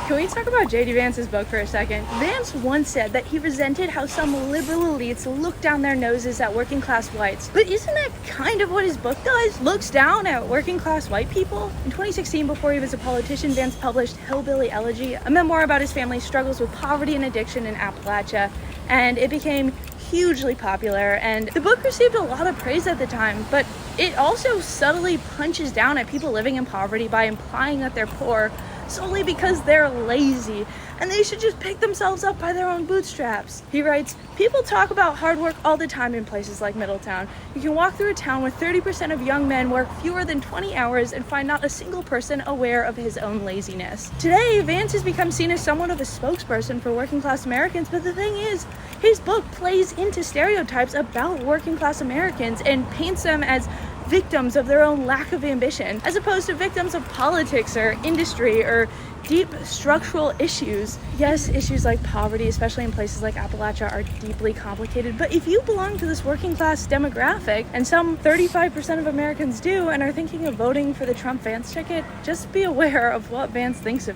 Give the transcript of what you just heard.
Can we talk about J.D. Vance's book for a second? Vance once said that he resented how some liberal elites look down their noses at working class whites. But isn't that kind of what his book does? Looks down at working class white people? In 2016, before he was a politician, Vance published Hillbilly Elegy, a memoir about his family's struggles with poverty and addiction in Appalachia, and it became hugely popular, and the book received a lot of praise at the time, but it also subtly punches down at people living in poverty by implying that they're poor solely because they're lazy and they should just pick themselves up by their own bootstraps. He writes, "People talk about hard work all the time in places like Middletown. You can walk through a town where 30% of young men work fewer than 20 hours and find not a single person aware of his own laziness." Today, Vance has become seen as somewhat of a spokesperson for working class Americans, but the thing is, his book plays into stereotypes about working class Americans and paints them as victims of their own lack of ambition, as opposed to victims of politics or industry or deep structural issues. Yes, issues like poverty, especially in places like Appalachia, are deeply complicated, but if you belong to this working class demographic, and some 35% of Americans do and are thinking of voting for the Trump-Vance ticket, just be aware of what Vance thinks of you.